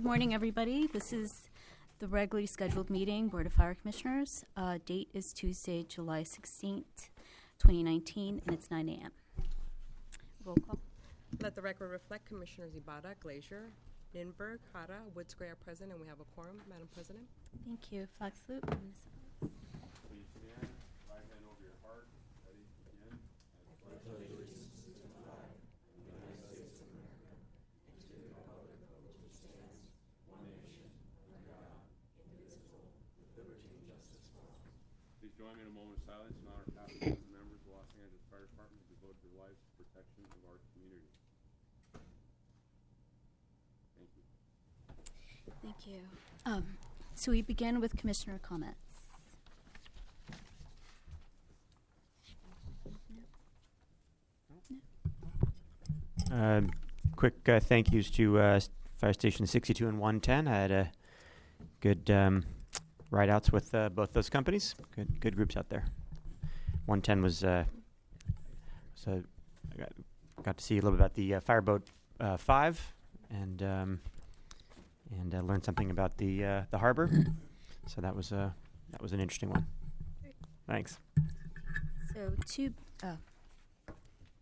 Good morning, everybody. This is the regularly scheduled meeting, Board of Fire Commissioners. Date is Tuesday, July 16th, 2019, and it's 9 a.m. Roll call. Let the record reflect Commissioners Ibarra, Glazier, Ninberg, Jara, Woods Gray are present, and we have a quorum, Madam President. Thank you. Flag salute. Please stand. Right hand over your heart. Ready to begin. I pledge allegiance to the flag of the United States of America and to the republic for which it stands, one nation, under God, indivisible, with liberty and justice for all. Please join me in a moment of silence in honor of past and present members of the Los Angeles Fire Department who devoted their lives to the protection of our community. Thank you. Thank you. So we begin with Commissioner comments. Quick thank yous to Fire Station 62 and 110. I had a good ride-outs with both those companies. Good groups out there. 110 was so I got to see a little bit about the Fireboat 5 and learned something about the harbor. So that was an interesting one. Great. Thanks. So two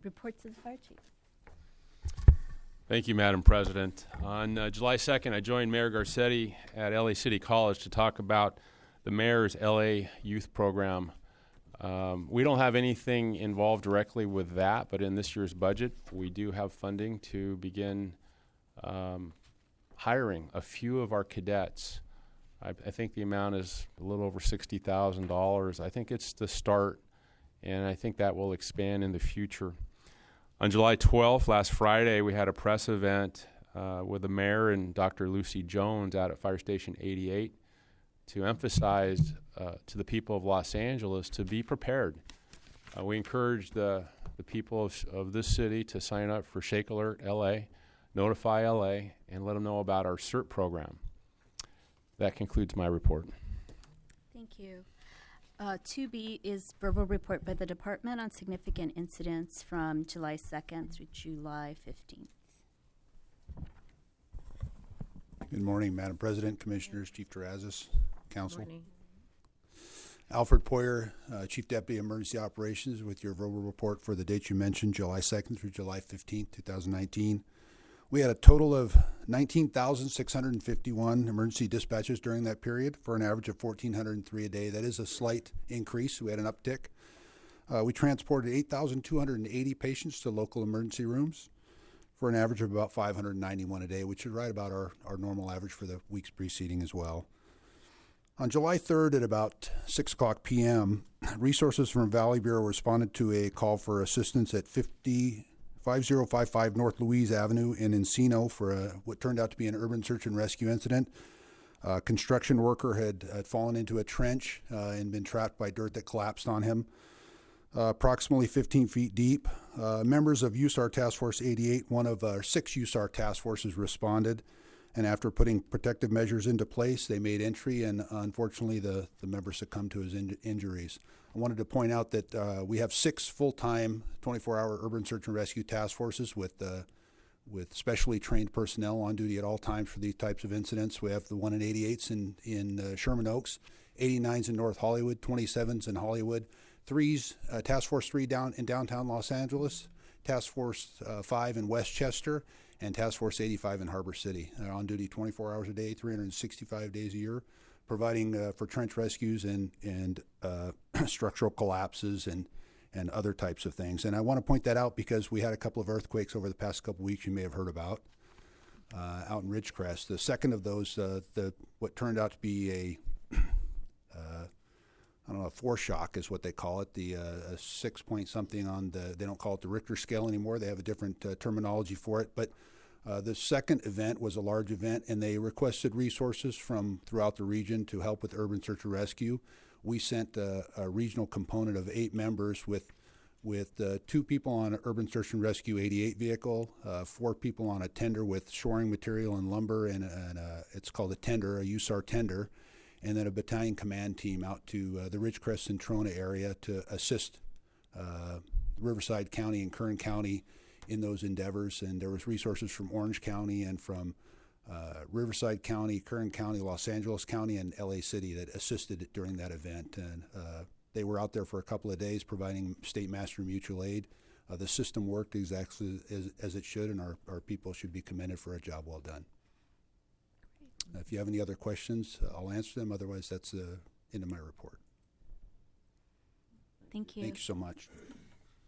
reports of the fire chief. Thank you, Madam President. On July 2nd, I joined Mayor Garcetti at LA City College to talk about the mayor's LA Youth Program. We don't have anything involved directly with that, but in this year's budget, we do have funding to begin hiring a few of our cadets. I think the amount is a little over $60,000. I think it's the start, and I think that will expand in the future. On July 12th, last Friday, we had a press event with the mayor and Dr. Lucy Jones out at Fire Station 88 to emphasize to the people of Los Angeles to be prepared. We encourage the people of this city to sign up for Shake Alert LA, Notify LA, and let them know about our CERT program. That concludes my report. Thank you. 2B is verbal report by the department on significant incidents from July 2nd through July 15th. Good morning, Madam President, Commissioners, Chief Terrazas, Council. Morning. Alfred Poyer, Chief Deputy Emergency Operations, with your verbal report for the dates you mentioned, July 2nd through July 15th, 2019. We had a total of 19,651 emergency dispatches during that period for an average of 1,403 a day. That is a slight increase. We had an uptick. We transported 8,280 patients to local emergency rooms for an average of about 591 a day, which is right about our normal average for the weeks preceding as well. On July 3rd at about 6 o'clock p.m., resources from Valley Bureau responded to a call for assistance at 5055 North Louise Avenue in Encino for what turned out to be an urban search and rescue incident. A construction worker had fallen into a trench and been trapped by dirt that collapsed on him. Approximately 15 feet deep. Members of USAR Task Force 88, one of our 6 USAR task forces, responded. And after putting protective measures into place, they made entry, and unfortunately the member succumbed to his injuries. I wanted to point out that we have 6 full-time 24-hour urban search and rescue task forces with specially trained personnel on duty at all times for these types of incidents. We have the 1 in 88s in Sherman Oaks, 89s in North Hollywood, 27s in Hollywood, 3s, Task Force 3 down in downtown Los Angeles, Task Force 5 in Westchester, and Task Force 85 in Harbor City. They're on duty 24 hours a day, 365 days a year, providing for trench rescues and structural collapses and other types of things. And I want to point that out because we had a couple of earthquakes over the past couple of weeks you may have heard about out in Ridgecrest. The second of those, what turned out to be a foreshock is what they call it, a 6 point something on they don't call it the Richter scale anymore. They have a different terminology for it. But the second event was a large event, and they requested resources from throughout the region to help with urban search and rescue. We sent a regional component of 8 members with 2 people on an urban search and rescue 88 vehicle, 4 people on a tender with shoring material and lumber, and it's called a tender, a USAR tender, and then a battalion command team out to the Ridgecrest and Trona area to assist Riverside County and Kern County in those endeavors. And there was resources from Orange County and from Riverside County, Kern County, Los Angeles County, and LA City that assisted during that event. And they were out there for a couple of days providing State Master Mutual Aid. The system worked exactly as it should, and our people should be commended for a job well done. If you have any other questions, I'll answer them. Otherwise, that's the end of my report. Thank you. Thank you so much.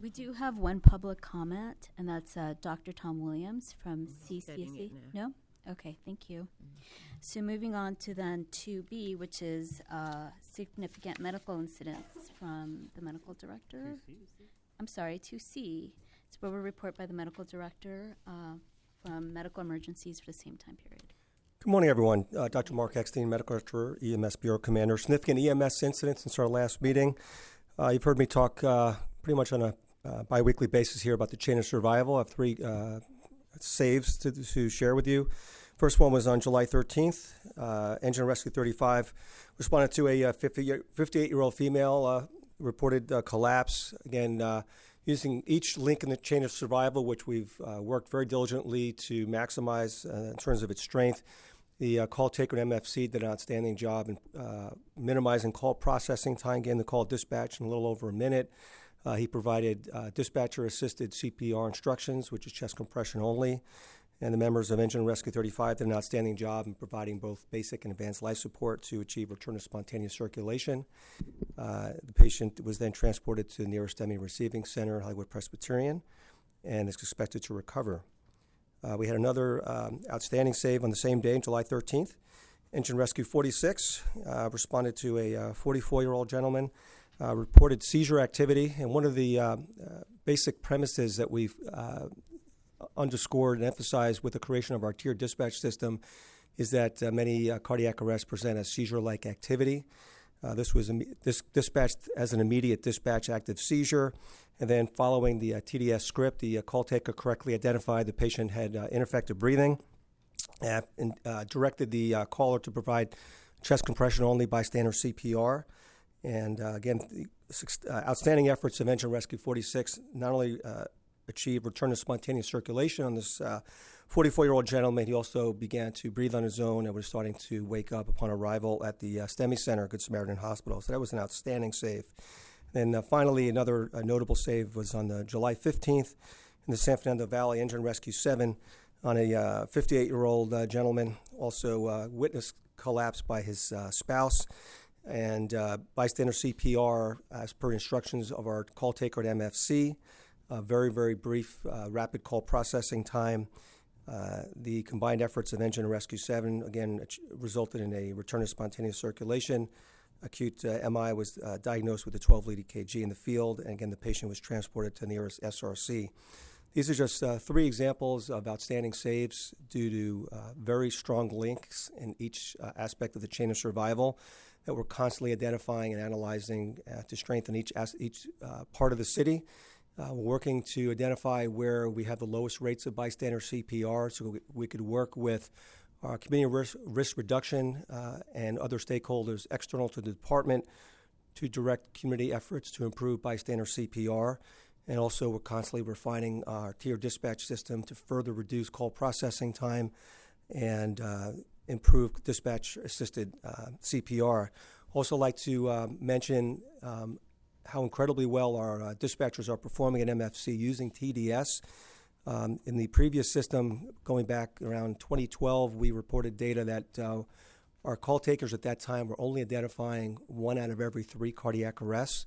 We do have one public comment, and that's Dr. Tom Williams from Studying CCSC. it now. No? Okay, thank you. So moving on to then 2B, which is significant medical incidents from the medical director. I'm sorry, 2C. It's a report by the medical director from medical emergencies for the same time period. Good morning, everyone. Dr. Mark Eckstein, Medical Director, EMS Bureau Commander. Significant EMS incidents since our last meeting. You've heard me talk pretty much on a biweekly basis here about the chain of survival. I have three saves to share with you. First one was on July 13th. Engine Rescue 35 responded to a 58-year-old female reported collapse. Again, using each link in the chain of survival, which we've worked very diligently to maximize in terms of its strength. The call taker at MFC did an outstanding job in minimizing call processing time, getting the call dispatched in a little over a minute. He provided dispatcher-assisted CPR instructions, which is chest compression only. And the members of Engine Rescue 35 did an outstanding job in providing both basic and advanced life support to achieve return to spontaneous circulation. The patient was then transported to the nearest STEMI receiving center, Hollywood Presbyterian, and is expected to recover. We had another outstanding save on the same day, July 13th. Engine Rescue 46 responded to a 44-year-old gentleman, reported seizure activity, and one of the basic premises that we've underscored and emphasized with the creation of our tiered dispatch system is that many cardiac arrests present as seizure-like activity. This was dispatched as an immediate dispatch active seizure, and then following the TDS script, the call taker correctly identified the patient had ineffective breathing and directed the caller to provide chest compression only bystander CPR. And again, the outstanding efforts of Engine Rescue 46 not only achieved return to spontaneous circulation on this 44-year-old gentleman, he also began to breathe on his own and was starting to wake up upon arrival at the STEMI Center, Good Samaritan Hospital. So that was an outstanding save. Then finally, another notable save was on July 15th in the San Fernando Valley. Engine Rescue 7 on a 58-year-old gentleman, also witnessed collapse by his spouse. And bystander CPR, as per instructions of our call taker at MFC, very, very brief rapid call processing time. The combined efforts of Engine Rescue 7, again, resulted in a return to spontaneous circulation. Acute MI was diagnosed with a 12-lead EKG in the field, and again, the patient was transported to the nearest SRC. These are just three examples of outstanding saves due to very strong links in each aspect of the chain of survival that we're constantly identifying and analyzing to strengthen each part of the city. We're working to identify where we have the lowest rates of bystander CPR so we could work with our community risk reduction and other stakeholders external to the department to direct community efforts to improve bystander CPR. And also we're constantly refining our tier dispatch system to further reduce call processing time and improve dispatch-assisted CPR. Also like to mention how incredibly well our dispatchers are performing at MFC using TDS. In the previous system, going back around 2012, we reported data that our call takers at that time were only identifying 1 out of every 3 cardiac arrests,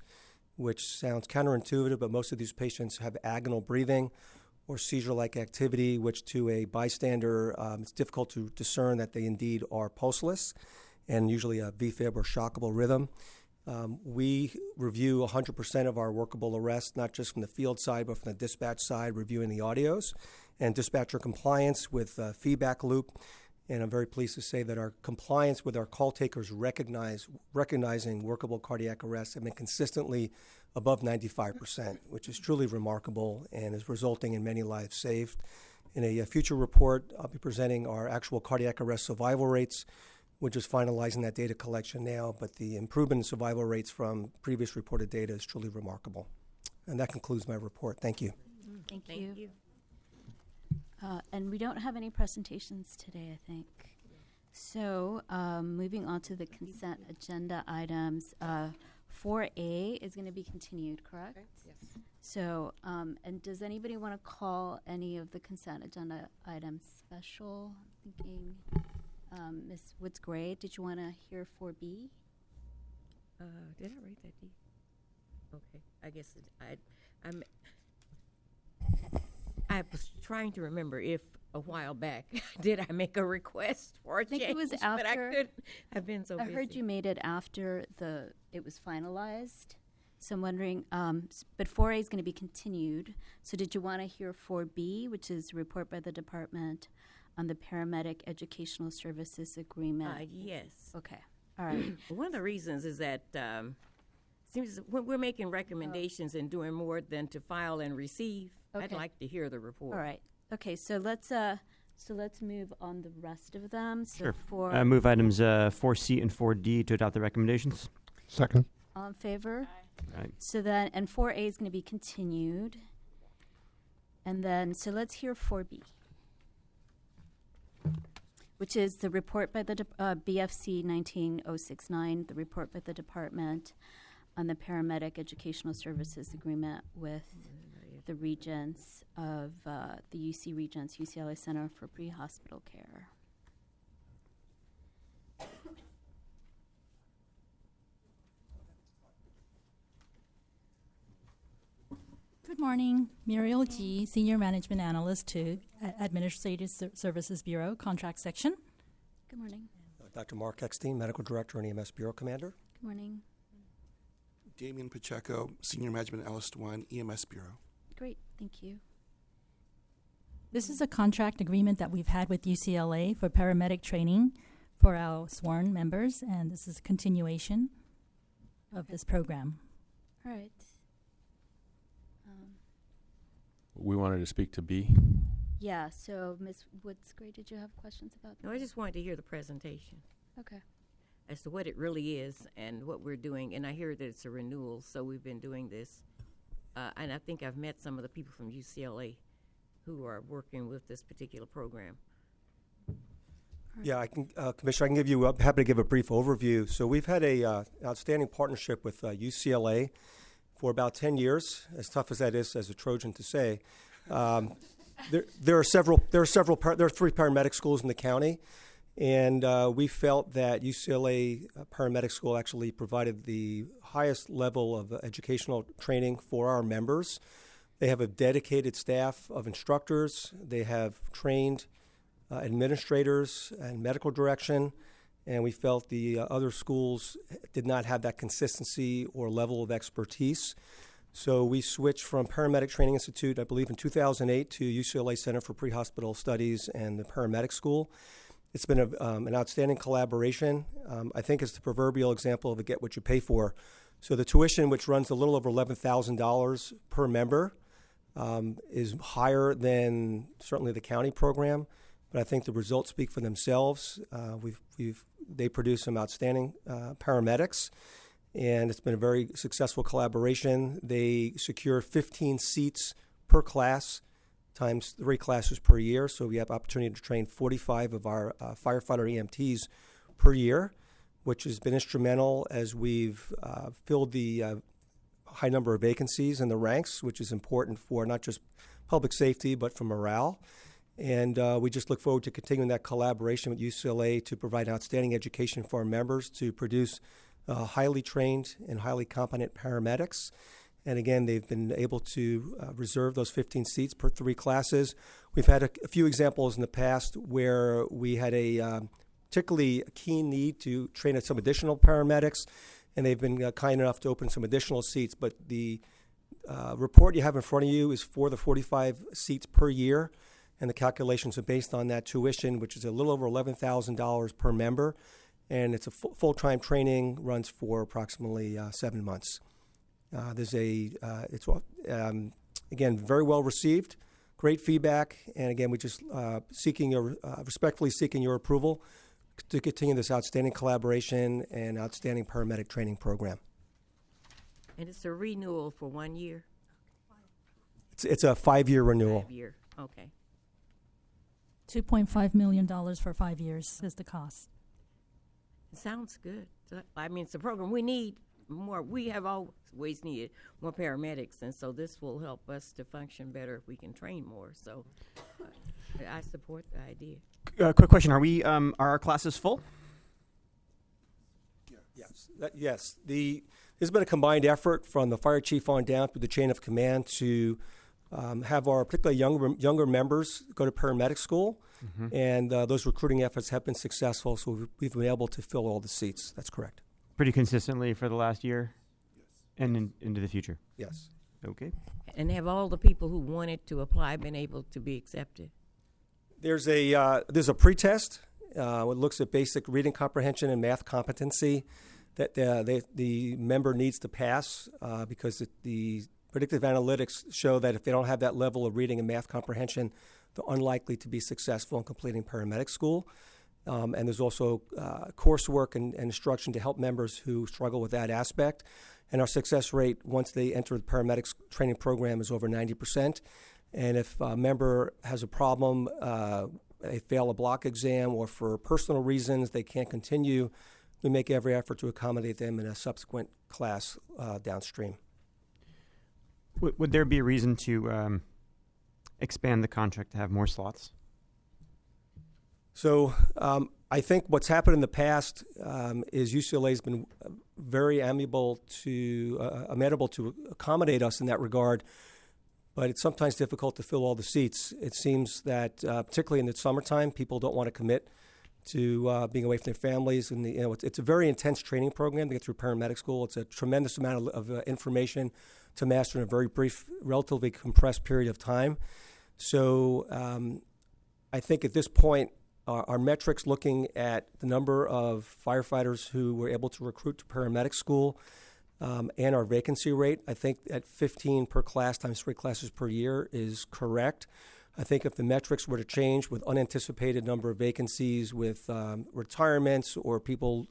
which sounds counterintuitive, but most of these patients have agonal breathing or seizure-like activity, which to a bystander, it's difficult to discern that they indeed are pulseless and usually a VFib or shockable rhythm. We review 100% of our workable arrests, not just from the field side, but from the dispatch side, reviewing the audios and dispatcher compliance with feedback loop. And I'm very pleased to say that our compliance with our call takers recognizing workable cardiac arrests have been consistently above 95%, which is truly remarkable and is resulting in many lives saved. In a future report, I'll be presenting our actual cardiac arrest survival rates. We're just finalizing that data collection now, but the improvement in survival rates from previous reported data is truly remarkable. And that concludes my report. Thank you. Thank you. And we don't have any presentations today, I think. So, moving on to the consent agenda items, 4A is going to be continued, correct? Okay, yes. So, and does anybody want to call any of the consent agenda items special? I'm thinking, Ms. Woods Gray, did you want to hear 4B? Did I write that D? Okay, I guess I was trying to remember if a while back did I make a request for a think it change, was but I after- couldn't. I've been so I busy. heard you made it after it was finalized. So I'm wondering, but 4A is going to be continued. So did you want to hear 4B, which is report by the department on the paramedic educational services agreement? Yes. Okay, all right. One of the reasons is that seems when we're making recommendations and doing more than to file and receive, I'd Okay. like to hear the report. All right. Okay, so let's move on the rest of them. So Sure. for Move items 4C and 4D to adopt the recommendations. Second. all in favor? Right. So then, and 4A is going to be continued. And then, so let's hear 4B, which is the report by the BFC 19069, the report by the department on the paramedic educational services agreement with the regents of the UC Regents, UCLA Center for Pre-Hospital Care. Good morning. Muriel G., Senior Management Analyst to Administrative Services Bureau, Contract Section. Good morning. Dr. Mark Eckstein, Medical Director and EMS Bureau Commander. Good morning. Damian Pacheco, Senior Management Analyst 1, EMS Bureau. Great, thank you. This is a contract agreement that we've had with UCLA for paramedic training for our sworn members, and this is a continuation of this program. All right. We wanted to speak to B. Yeah, so Ms. Woods Gray, did you have questions about No, I just wanted to hear the presentation Okay. as to what it really is and what we're doing. And I hear that it's a renewal, so we've been doing this. And I think I've met some of the people from UCLA who are working with this particular program. Yeah, I can, Commissioner, I can give you, I'm happy to give a brief overview. So we've had a outstanding partnership with UCLA for about 10 years, as tough as that is as a Trojan to say. There are three paramedic schools in the county, and we felt that UCLA Paramedic School actually provided the highest level of educational training for our members. They have a dedicated staff of instructors. They have trained administrators and medical direction, and we felt the other schools did not have that consistency or level of expertise. So we switched from Paramedic Training Institute, I believe in 2008, to UCLA Center for Pre-Hospital Studies and the Paramedic School. It's been an outstanding collaboration. I think it's the proverbial example of a get what you pay for. So the tuition, which runs a little over $11,000 per member, is higher than certainly the county program, but I think the results speak for themselves. They produce some outstanding paramedics, and it's been a very successful collaboration. They secure 15 seats per class times 3 classes per year, so we have opportunity to train 45 of our firefighter EMTs per year, which has been instrumental as we've filled the high number of vacancies in the ranks, which is important for not just public safety, but for morale. And we just look forward to continuing that collaboration with UCLA to provide outstanding education for our members, to produce highly trained and highly competent paramedics. And again, they've been able to reserve those 15 seats per 3 classes. We've had a few examples in the past where we had a particularly keen need to train some additional paramedics, and they've been kind enough to open some additional seats. But the report you have in front of you is for the 45 seats per year, and the calculations are based on that tuition, which is a little over $11,000 per member, and it's a full-time training, runs for approximately 7 months. It's again very well received, great feedback, and again we just respectfully seeking your approval to continue this outstanding collaboration and outstanding paramedic training program. And it's a renewal for 1 year? It's a 5-year renewal. 5 year, okay. $2.5 million for 5 years is the cost. It sounds good. I mean, it's a program we need more. We have always needed more paramedics, and so this will help us to function better if we can train more. So I support the idea. Quick question: are our classes full? Yes. Yes. There's been a combined effort from the fire chief on down through the chain of command to have our particularly younger members go to paramedic school, and those recruiting efforts have been successful. So we've been able to fill all the seats. That's correct. Pretty consistently for the last year, and into the future. Yes. Okay. And have all the people who wanted to apply been able to be accepted? There's a pretest. It looks at basic reading comprehension and math competency that the member needs to pass because the predictive analytics show that if they don't have that level of reading and math comprehension, they're unlikely to be successful in completing paramedic school. And there's also coursework and instruction to help members who struggle with that aspect. And our success rate once they enter the paramedics training program is over 90%. And if a member has a problem, they fail a block exam, or for personal reasons they can't continue, we make every effort to accommodate them in a subsequent class downstream. Would there be a reason to expand the contract to have more slots? So I think what's happened in the past is UCLA's been very amenable to accommodate us in that regard, but it's sometimes difficult to fill all the seats. It seems that particularly in the summertime, people don't want to commit to being away from their families, and it's a very intense training program to get through paramedic school. It's a tremendous amount of information to master in a very brief, relatively compressed period of time. So I think at this point, our metrics looking at the number of firefighters who were able to recruit to paramedic school and our vacancy rate, I think at 15 per class times 3 classes per year is correct. I think if the metrics were to change with unanticipated number of vacancies, with retirements or people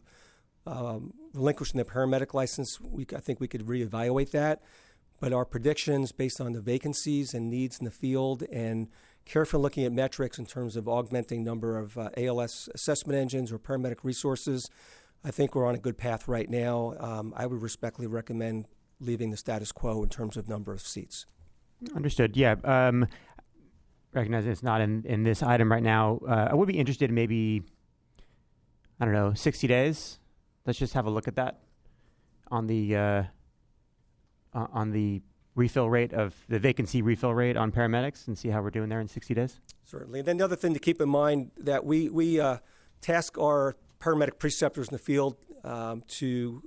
relinquishing their paramedic license, I think we could reevaluate that. But our predictions based on the vacancies and needs in the field and carefully looking at metrics in terms of augmenting number of ALS assessment engines or paramedic resources, I think we're on a good path right now. I would respectfully recommend leaving the status quo in terms of number of seats. Understood. Yeah. Recognizing it's not in this item right now, I would be interested in maybe, 60 days. Let's just have a look at that on the refill rate of the vacancy refill rate on paramedics and see how we're doing there in 60 days. Certainly. And then the other thing to keep in mind that we task our paramedic preceptors in the field to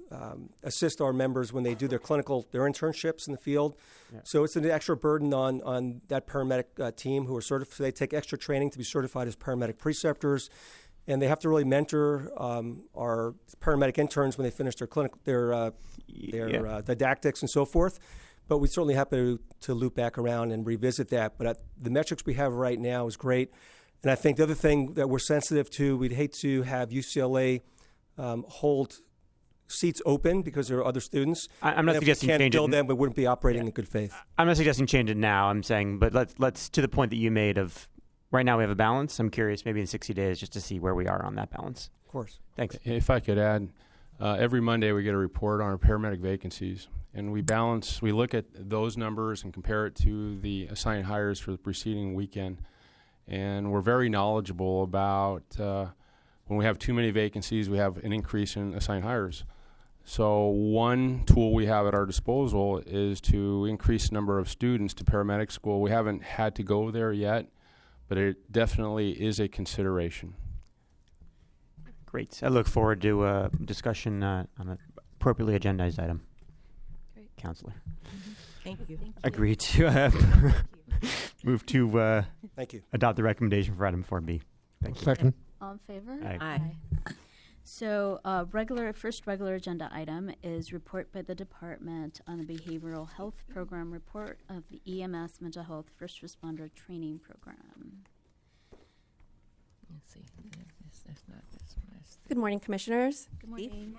assist our members when they do their internships in the field. Yeah. So it's an extra burden on that paramedic team who are certified. So they take extra training to be certified as paramedic preceptors, and they have to really mentor our paramedic interns when they finish their didactics and so forth. But we're certainly happy to loop back around and revisit that. But the metrics we have right now is great. And I think the other thing that we're sensitive to, we'd hate to have UCLA hold seats open because there are other students. I'm not suggesting change it. If we can't fill them, we wouldn't be operating in good faith. I'm not suggesting change it now. I'm saying, but let's to the point that you made of right now we have a balance. I'm curious, maybe in 60 days, just to see where we are on that balance. Of course. Thanks. If I could add, every Monday we get a report on our paramedic vacancies, and we look at those numbers and compare it to the assigned hires for the preceding weekend. And we're very knowledgeable about when we have too many vacancies, we have an increase in assigned hires. So one tool we have at our disposal is to increase the number of students to paramedic school. We haven't had to go there yet, but it definitely is a consideration. Great. I look forward to a discussion on an appropriately agendized item. Great. Counselor. Mm-hmm. Thank you. Agree to move to Thank you. Adopt the recommendation for item 4B. Thank you. Second. All in favor? Aye. So first regular agenda item is report by the department on the behavioral health program report of the EMS mental health first responder training program. Let's see. That's not this one. Good morning, Commissioners. Good morning.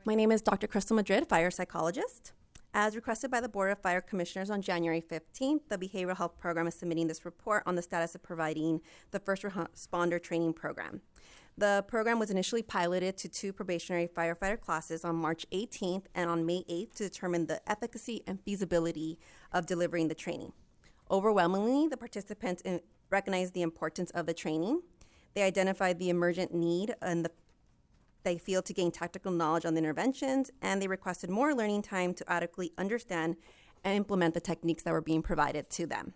My name is Dr. Crystal Madrid, fire psychologist. As requested by the Board of Fire Commissioners on January 15th, the Behavioral Health Program is submitting this report on the status of providing the first responder training program. The program was initially piloted to 2 probationary firefighter classes on March 18th and on May 8th to determine the efficacy and feasibility of delivering the training. Overwhelmingly, the participants recognized the importance of the training. They identified the emergent need and they feel to gain tactical knowledge on the interventions, and they requested more learning time to adequately understand and implement the techniques that were being provided to them.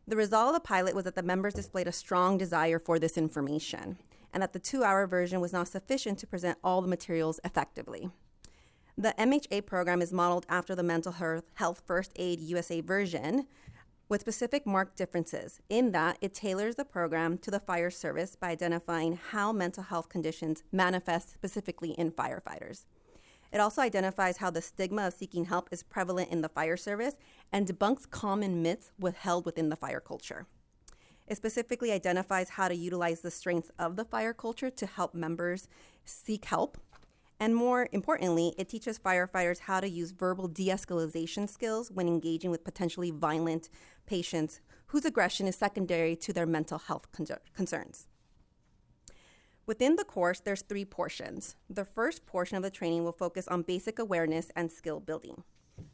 The result of the pilot was that the members displayed a strong desire for this information, and that the 2-hour version was not sufficient to present all the materials effectively. The MHA program is modeled after the Mental Health First Aid USA version, with specific marked differences in that it tailors the program to the fire service by identifying how mental health conditions manifest specifically in firefighters. It also identifies how the stigma of seeking help is prevalent in the fire service and debunks common myths held within the fire culture. It specifically identifies how to utilize the strengths of the fire culture to help members seek help. And more importantly, it teaches firefighters how to use verbal de-escalation skills when engaging with potentially violent patients whose aggression is secondary to their mental health concerns. Within the course, there's 3 portions. The first portion of the training will focus on basic awareness and skill building.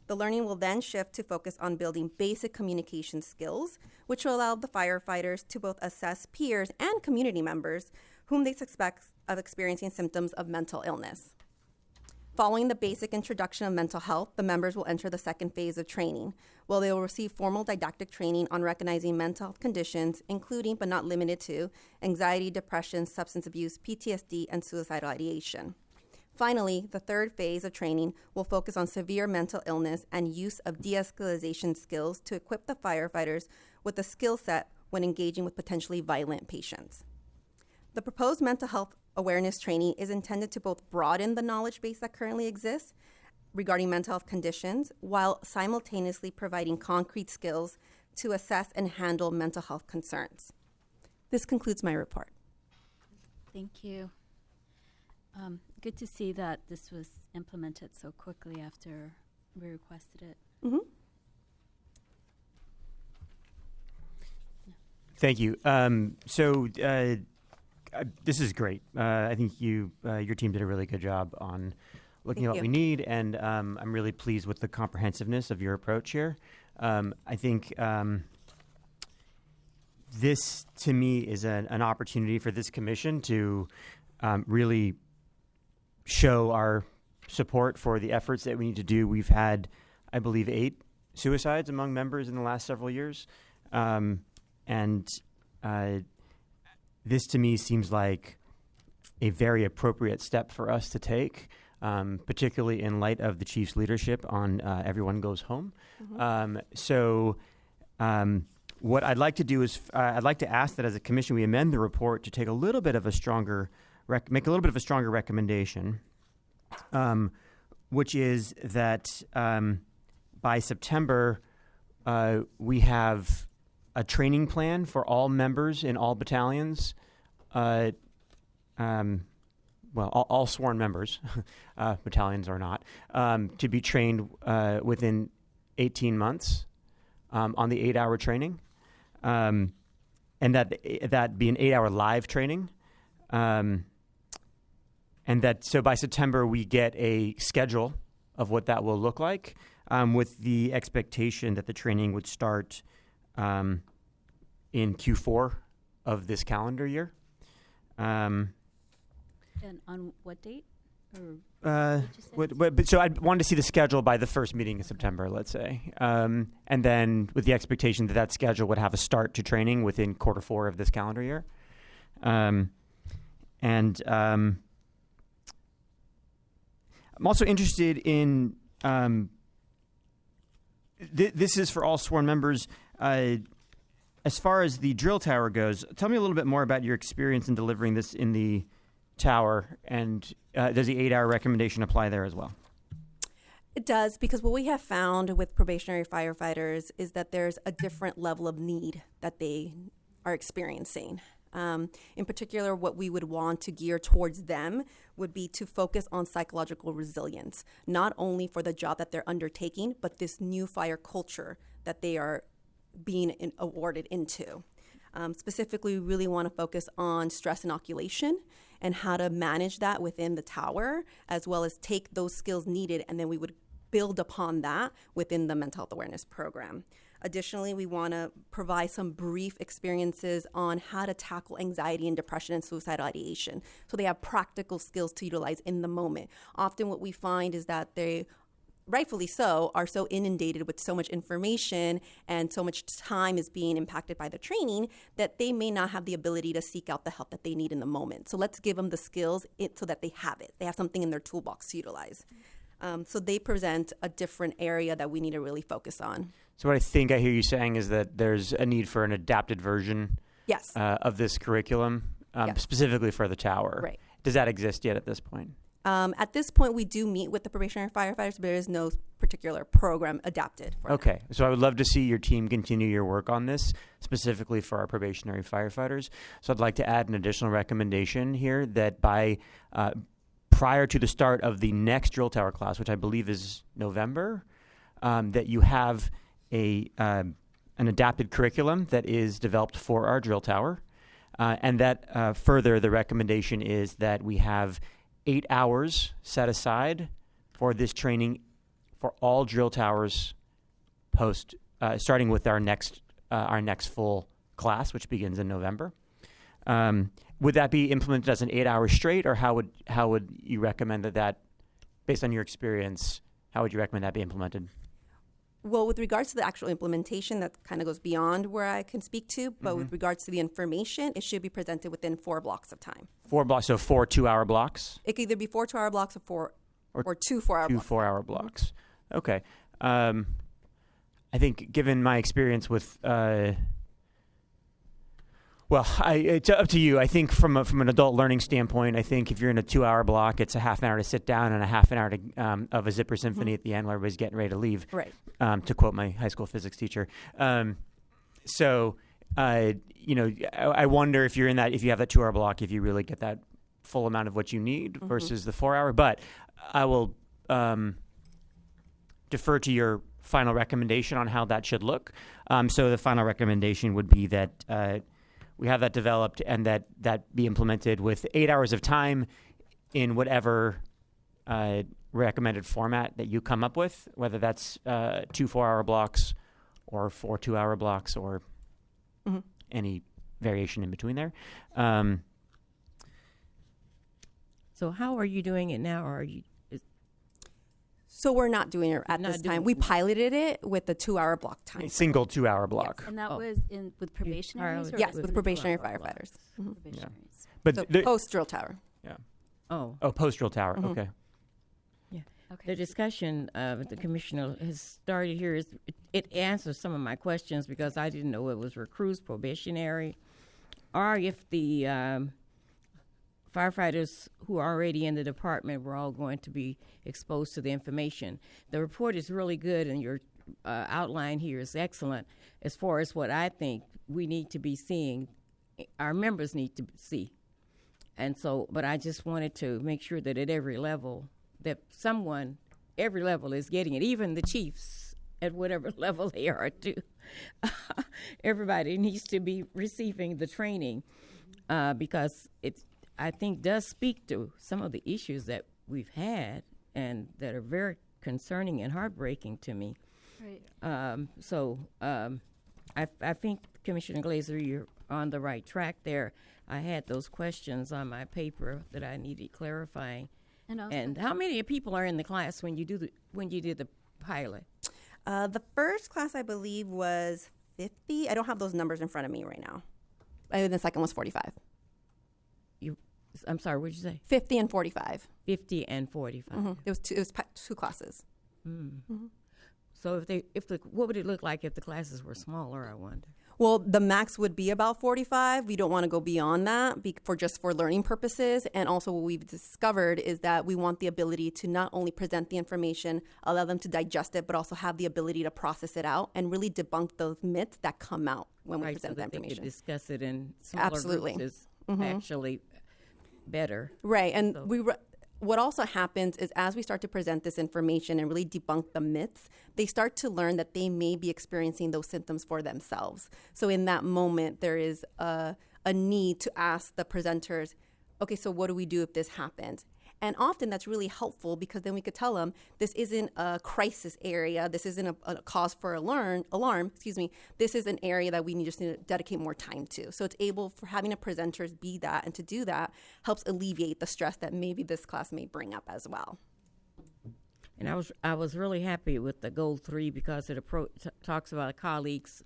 The learning will then shift to focus on building basic communication skills, which will allow the firefighters to both assess peers and community members whom they suspect of experiencing symptoms of mental illness. Following the basic introduction of mental health, the members will enter the second phase of training, where they will receive formal didactic training on recognizing mental health conditions, including but not limited to anxiety, depression, substance abuse, PTSD, and suicidal ideation. Finally, the third phase of training will focus on severe mental illness and use of de-escalation skills to equip the firefighters with a skill set when engaging with potentially violent patients. The proposed mental health awareness training is intended to both broaden the knowledge base that currently exists regarding mental health conditions, while simultaneously providing concrete skills to assess and handle mental health concerns. This concludes my report. Thank you. Good to see that this was implemented so quickly after we requested it. Mm-hmm. Thank you. This is great. I think your team did a really good job on looking at what we need, and I'm really pleased with the comprehensiveness of your approach here. I think this, to me, is an opportunity for this commission to really show our support for the efforts that we need to do. We've had, I believe, 8 suicides among members in the last several years, this, to me, seems like a very appropriate step for us to take, particularly in light of the chief's leadership on Everyone Goes Home. Mm-hmm. What I'd like to do is I'd like to ask that as a commission we amend the report to take a little bit of a stronger recommendation, which is that by September we have a training plan for all members in all battalions, all sworn members, battalions or not, to be trained within 18 months on the 8-hour training, and that be an 8-hour live training, and that so by September we get a schedule of what that will look like, with the expectation that the training would start in Q4 of this calendar year. And on what date? Or So I wanted to see the schedule by the first meeting in September, let's say, and then with the expectation that that schedule would have a start to training within Q4 of this calendar year. I'm also interested in this is for all sworn members. As far as the drill tower goes, tell me a little bit more about your experience in delivering this in the tower, and does the 8-hour recommendation apply there as well? It does, because what we have found with probationary firefighters is that there's a different level of need that they are experiencing. In particular, what we would want to gear towards them would be to focus on psychological resilience, not only for the job that they're undertaking, but this new fire culture that they are being awarded into. Specifically, we really want to focus on stress inoculation and how to manage that within the tower, as well as take those skills needed, and then we would build upon that within the mental health awareness program. Additionally, we want to provide some brief experiences on how to tackle anxiety and depression and suicidal ideation, so they have practical skills to utilize in the moment. Often what we find is that they, rightfully so, are so inundated with so much information and so much time is being impacted by the training that they may not have the ability to seek out the help that they need in the moment. So let's give them the skills so that they have it. They have something in their toolbox to utilize. So they present a different area that we need to really focus on. So what I think I hear you saying is that there's a need for an adapted version Yes. of this curriculum, Yes. specifically for the tower. Right. Does that exist yet at this point? At this point, we do meet with the probationary firefighters, but there is no particular program adapted for them. Okay, so I would love to see your team continue your work on this, specifically for our probationary firefighters. So I'd like to add an additional recommendation here that by prior to the start of the next drill tower class, which I believe is November, that you have an adapted curriculum that is developed for our drill tower, and that further the recommendation is that we have 8 hours set aside for this training for all drill towers starting with our next full class, which begins in November. Would that be implemented as an 8 hour straight, or how would you recommend that, based on your experience, how would you recommend that be implemented? Well, with regards to the actual implementation, that kind of goes beyond where I can speak to, but with regards to the information, it should be presented within 4 blocks of time. 4 blocks, so 4 2-hour blocks? It could either be 4 2-hour blocks or 2 4-hour blocks. 2 4-hour blocks. Okay. I think given my experience with, it's up to you. I think from an adult learning standpoint, I think if you're in a 2-hour block, it's a half an hour to sit down and a half an hour to, of a Zipper Symphony at the end where everybody's getting ready to leave. Right. To quote my high school physics teacher. I wonder if you're in that, if you have that 2-hour block, if you really get that full amount of what you need versus the 4-hour. But I will defer to your final recommendation on how that should look. So the final recommendation would be that we have that developed and that be implemented with 8 hours of time in whatever recommended format that you come up with, whether that's 2 4-hour blocks or 4 2-hour blocks or any variation in between there. So how are you doing it now? Or are you? So we're not doing it at this time. We piloted it with the 2-hour block time. A single 2-hour block. And that was with probationaries? Yes, with probationary firefighters. Probationaries. But So post-drill tower. Oh, post-drill tower. Okay. the discussion the commissioner has started here is it answers some of my questions because I didn't know it was recruits, probationary, or if the firefighters who are already in the department were all going to be exposed to the information. The report is really good, and your outline here is excellent as far as what I think we need to be seeing, our members need to see. And so, but I just wanted to make sure that at every level, that someone, every level is getting it, even the chiefs at whatever level they are too. Everybody needs to be receiving the training because it, I think, does speak to some of the issues that we've had and that are very concerning and heartbreaking to me. Right. I think, Commissioner Glazer, you're on the right track there. I had those questions on my paper that I needed clarifying. And also, And how many people are in the class when you did the pilot? The first class, I believe, was 50. I don't have those numbers in front of me right now. And the second was 45. I'm sorry, what did you say? 50 and 45. 50 and 45. Mm-hmm. It was two classes. So what would it look like if the classes were smaller, I wonder? Well, the max would be about 45. We don't want to go beyond that for learning purposes. And also what we've discovered is that we want the ability to not only present the information, allow them to digest it, but also have the ability to process it out and really debunk those myths that come out when we Right, present so the that they information. could discuss it in smaller Absolutely. groups is actually better. Right. And So- what also happens is as we start to present this information and really debunk the myths, they start to learn that they may be experiencing those symptoms for themselves. So in that moment, there is a need to ask the presenters, okay, so what do we do if this happens? And often that's really helpful because then we could tell them this isn't a crisis area. This isn't a cause for alarm. This is an area that we just need to dedicate more time to. So it's able for having a presenters be that and to do that helps alleviate the stress that maybe this class may bring up as well. And I was really happy with the goal 3 because it talks about colleagues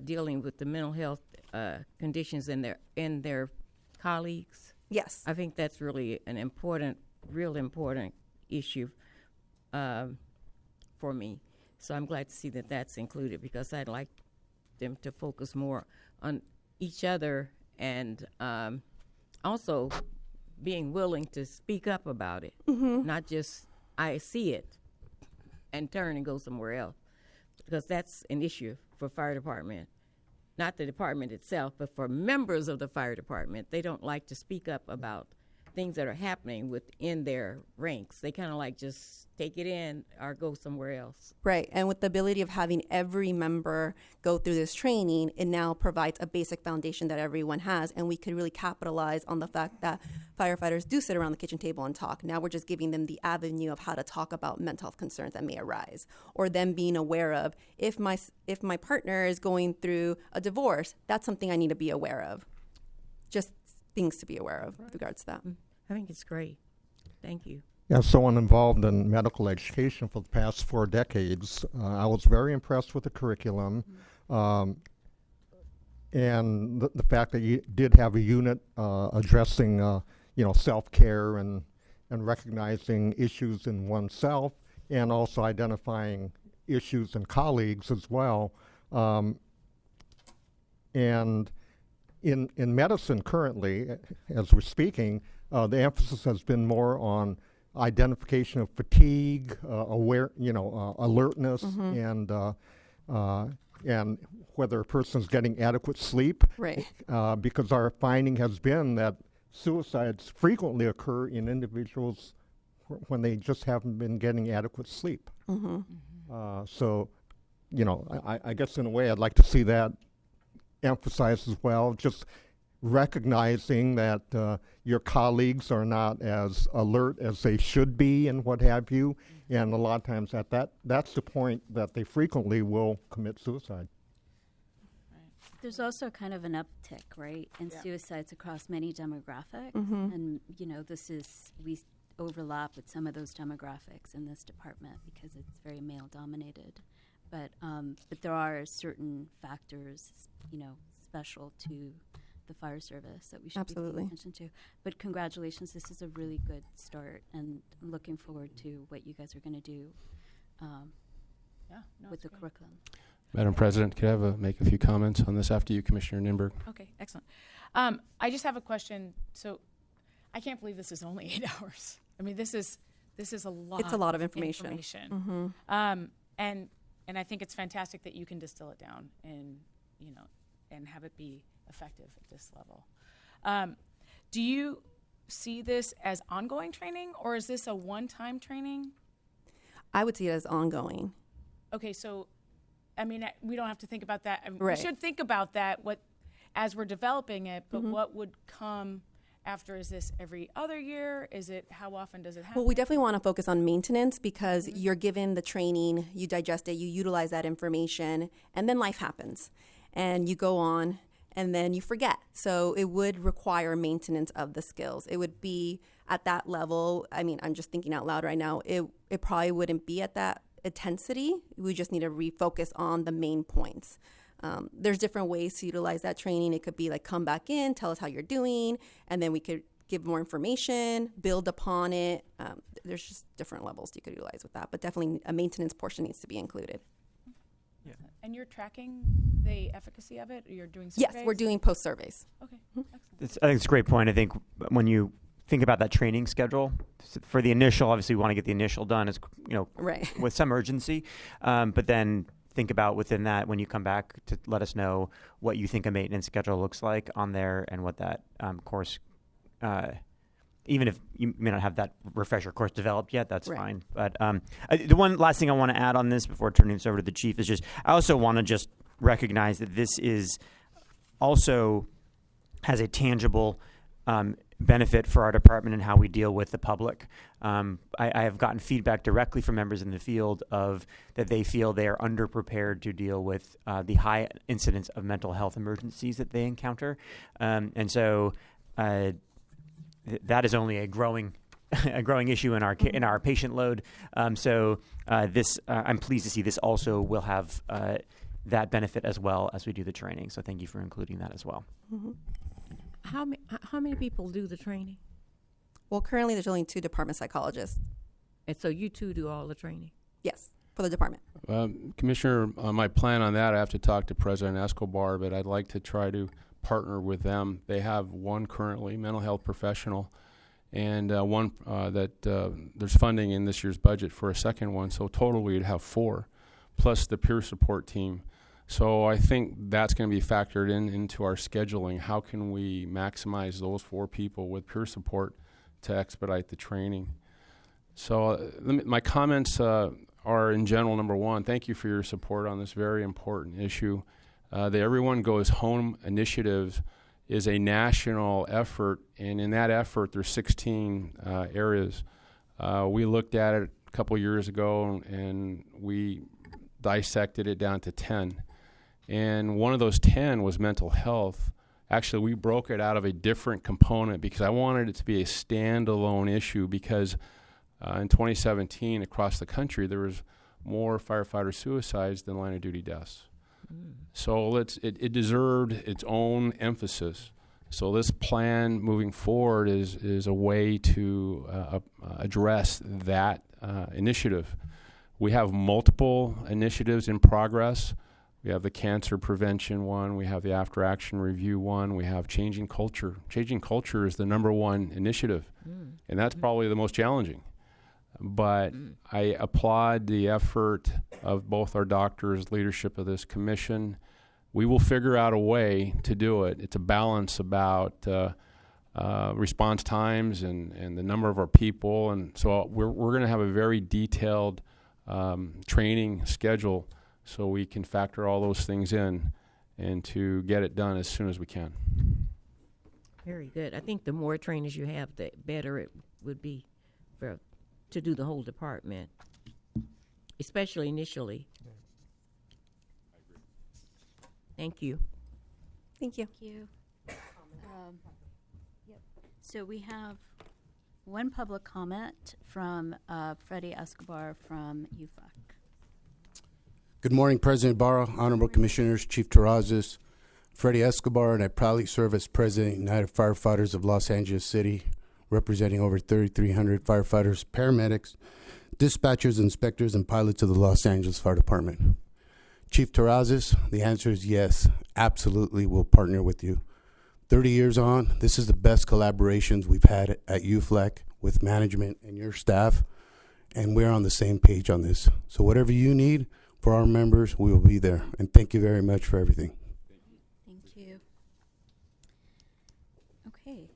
dealing with the mental health conditions in their colleagues. Yes. I think that's really an real important issue for me. So I'm glad to see that that's included because I'd like them to focus more on each other and also being willing to speak up about it, not just I see it and turn and go somewhere else, because that's an issue for fire department. Not the department itself, but for members of the fire department. They don't like to speak up about things that are happening within their ranks. They kind of like just take it in or go somewhere else. Right. And with the ability of having every member go through this training, it now provides a basic foundation that everyone has. And we could really capitalize on the fact that firefighters do sit around the kitchen table and talk. Now we're just giving them the avenue of how to talk about mental health concerns that may arise, or them being aware of if my partner is going through a divorce, that's something I need to be aware of. Just things to be aware of with regards to that. I think it's great. Thank you. As someone involved in medical education for the past 4 decades, I was very impressed with the curriculum and the fact that you did have a unit addressing, self-care and recognizing issues in oneself and also identifying issues in colleagues as well. And in medicine currently, as we're speaking, the emphasis has been more on identification of fatigue, alertness, and whether a person's getting adequate sleep. Right. Because our finding has been that suicides frequently occur in individuals when they just haven't been getting adequate sleep. So, I guess in a way I'd like to see that emphasized as well, just recognizing that your colleagues are not as alert as they should be and what have you, and a lot of times that's the point that they frequently will commit suicide. There's also kind of an uptick, right, in suicides across many demographics, and we overlap with some of those demographics in this department because it's very male-dominated. But there are certain factors, special to the fire service that we should be paying attention to. But congratulations, this is a really good start, and I'm looking forward to what you guys are going to do with the curriculum. Madam President, could I make a few comments on this after you, Commissioner Ninberg? Okay, excellent. I just have a question. So I can't believe this is only 8 hours. I mean, this is a lot. It's a lot of information. And I think it's fantastic that you can distill it down and have it be effective at this level. Do you see this as ongoing training, or is this a one-time training? I would see it as ongoing. Okay, so we don't have to think about that. Right. We should think about that as we're developing it. But what would come after? Is this every other year? Is it, how often does it happen? Well, we definitely want to focus on maintenance because you're given the training, you digest it, you utilize that information, and then life happens. And you go on, and then you forget. So it would require maintenance of the skills. It would be at that level. I mean, I'm just thinking out loud right now. It probably wouldn't be at that intensity. We just need to refocus on the main points. There's different ways to utilize that training. It could be like, come back in, tell us how you're doing, and then we could give more information, build upon it. There's just different levels you could utilize with that, but definitely a maintenance portion needs to be included. Yeah. And you're tracking the efficacy of it, or you're doing Yes, surveys? we're doing post surveys. Okay, excellent. I think it's a great point. I think when you think about that training schedule, for the initial, obviously we want to get the initial done as Right. with some urgency, but then think about within that when you come back to let us know what you think a maintenance schedule looks like on there and what that course, even if you may not have that refresher course developed yet, that's Right. fine. But the one last thing I want to add on this before turning this over to the chief is just I also want to just recognize that this is also has a tangible benefit for our department and how we deal with the public. I have gotten feedback directly from members in the field of that they feel they are underprepared to deal with the high incidence of mental health emergencies that they encounter, and so that is only a growing issue in our patient load. So this I'm pleased to see this also will have that benefit as well as we do the training. So thank you for including that as well. Mm-hmm. How many people do the training? Well, currently there's only 2 department psychologists. And so you two do all the training? Yes, for the department. Commissioner, my plan on that, I have to talk to President Escobar, but I'd like to try to partner with them. They have one currently, mental health professional, and one that there's funding in this year's budget for a second one. So total we'd have 4, plus the peer support team. So I think that's going to be factored into our scheduling. How can we maximize those 4 people with peer support to expedite the training? So my comments are in general, number one, thank you for your support on this very important issue. The Everyone Goes Home initiative is a national effort, and in that effort there's 16 areas. We looked at it a couple years ago and we dissected it down to 10. And one of those 10 was mental health. Actually, we broke it out of a different component because I wanted it to be a standalone issue because in 2017 across the country there was more firefighter suicides than line of duty deaths. So it deserved its own emphasis. So this plan moving forward is a way to address that initiative. We have multiple initiatives in progress. We have the cancer prevention one. We have the after action review one. We have changing culture. Changing culture is the number one initiative, and that's probably the most challenging. But I applaud the effort of both our doctors, leadership of this commission. We will figure out a way to do it. It's a balance about response times and the number of our people, and so we're going to have a very detailed training schedule so we can factor all those things in and to get it done as soon as we can. Very good. I think the more trainers you have, the better it would be to do the whole department, especially initially. Thank you. Thank you. Thank you. Yep. So we have one public comment from Freddie Escobar from UFAC. Good morning, President Barra, Honorable Commissioners, Chief Terrazas, Freddie Escobar, and I proudly serve as President United Firefighters of Los Angeles City, representing over 3,300 firefighters, paramedics, dispatchers, inspectors, and pilots of the Los Angeles Fire Department. Chief Terrazas, the answer is yes, absolutely we'll partner with you. 30 years on, this is the best collaborations we've had at UFLEC with management and your staff, and we're on the same page on this. So whatever you need for our members, we will be there. And thank you very much for everything. Thank you. Okay.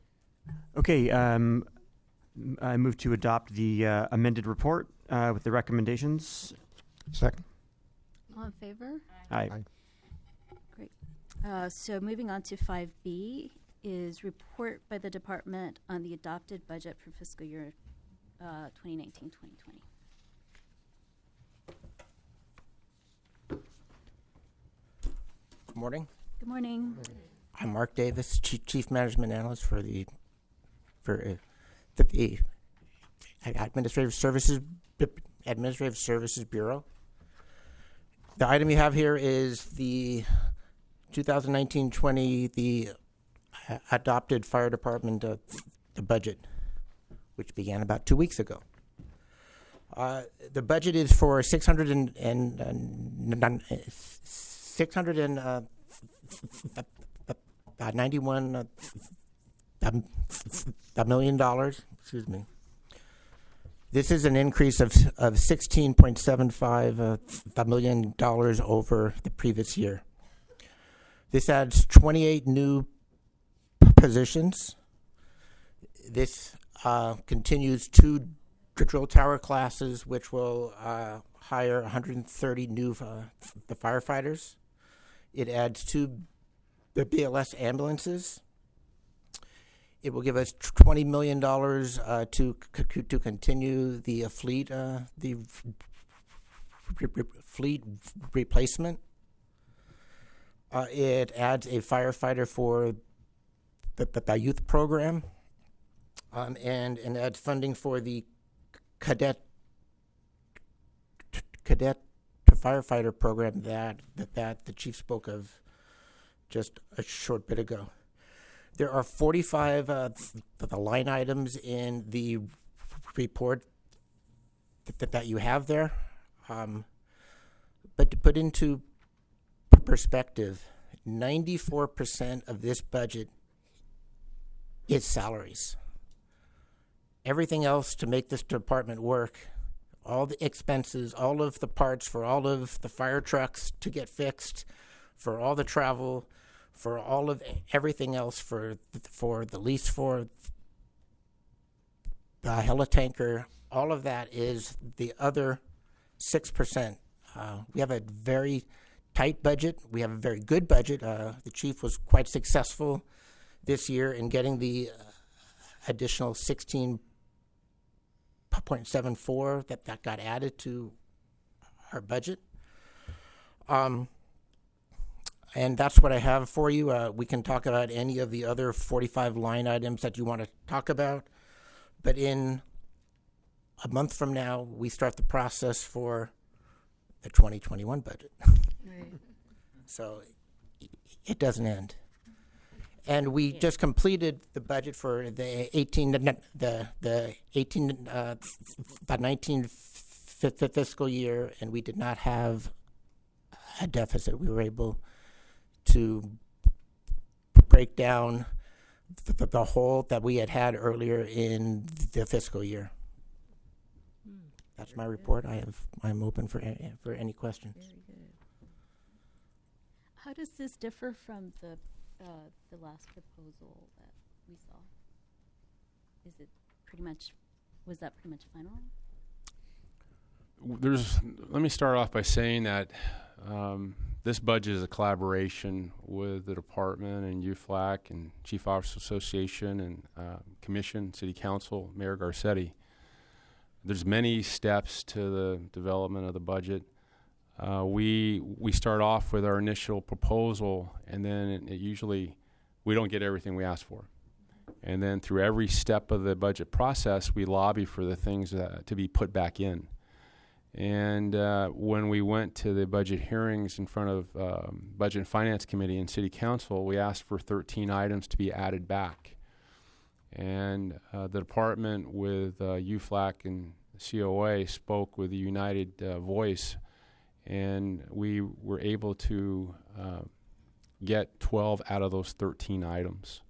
Okay, I move to adopt the amended report with the recommendations. Second. All in favor? Aye. Great. So moving on to 5B is report by the department on the adopted budget for fiscal year 2019-2020. Good morning. Good morning. I'm Mark Davis, Chief Management Analyst for the Administrative Services Bureau. The item you have here is the 2019-20, the adopted fire department the budget, which began about 2 weeks ago. The budget is for 91 million dollars. Excuse me. This is an increase of $16.75 million over the previous year. This adds 28 new positions. This continues 2 drill tower classes, which will hire 130 new the firefighters. It adds 2 BLS ambulances. It will give us $20 million to continue the fleet fleet replacement. It adds a firefighter for the youth program, and adds funding for the cadet firefighter program that the chief spoke of just a short bit ago. There are 45 the line items in the report that you have there. But to put into perspective, 94% of this budget is salaries. Everything else to make this department work, all the expenses, all of the parts for all of the fire trucks to get fixed, for all the travel, for all of everything else, for the lease for the helitanker, all of that is the other 6%. We have a very tight budget. We have a very good budget. The chief was quite successful this year in getting the additional 16.74 that got added to our budget. And that's what I have for you. We can talk about any of the other 45 line items that you want to talk about. But in a month from now, we start the process for the 2021 budget. Right. So it doesn't end. And we just completed the budget for the 19 fiscal year, and we did not have a deficit. We were able to break down the hole that we had earlier in the fiscal year. That's my report. I'm open for any questions. Very good. How does this differ from the last proposal that we saw? Is it was that pretty much final? Let me start off by saying that this budget is a collaboration with the department and UFLAC and Chief Officers Association and Commission, City Council, Mayor Garcetti. There's many steps to the development of the budget. We start off with our initial proposal, and then usually we don't get everything we ask for. And then through every step of the budget process, we lobby for the things to be put back in. And when we went to the budget hearings in front of Budget and Finance Committee and City Council, we asked for 13 items to be added back. And the department with UFLAC and COA spoke with a united voice, and we were able to get 12 out of those 13 items.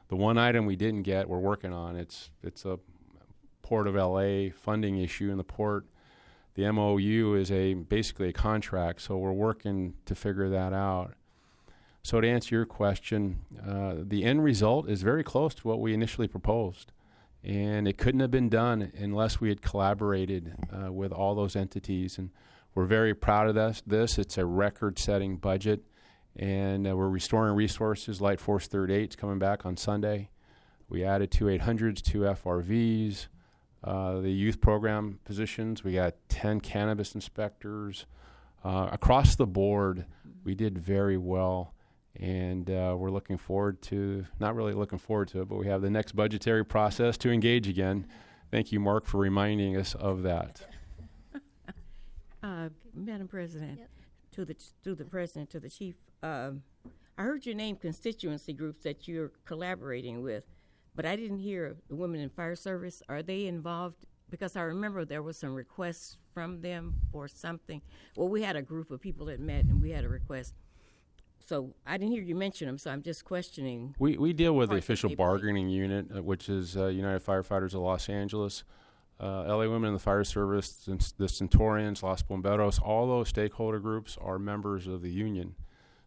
The one item we didn't get, we're working on. It's a Port of LA funding issue, and the port, the MOU is basically a contract, so we're working to figure that out. So to answer your question, the end result is very close to what we initially proposed, and it couldn't have been done unless we had collaborated with all those entities, and we're very proud of this. It's a record-setting budget, and we're restoring resources. Light Force 38 is coming back on Sunday. We added 2 800s, 2 FRVs. The youth program positions, we got 10 cannabis inspectors. Across the board, we did very well, and we're looking forward to, not really looking forward to it, but we have the next budgetary process to engage again. Thank you, Mark, for reminding us of that. Madam President, Yep. to the President, to the Chief, I heard your name constituency groups that you're collaborating with, but I didn't hear the Women in Fire Service. Are they involved because I remember there was some requests from them for something. Well, we had a group of people that met and we had a request. So I didn't hear you mention them, so I'm just questioning. We deal with the part that official they play. bargaining unit, which is United Firefighters of Los Angeles, LA Women in the Fire Service, the Centurions, Los Bomberos. All those stakeholder groups are members of the union.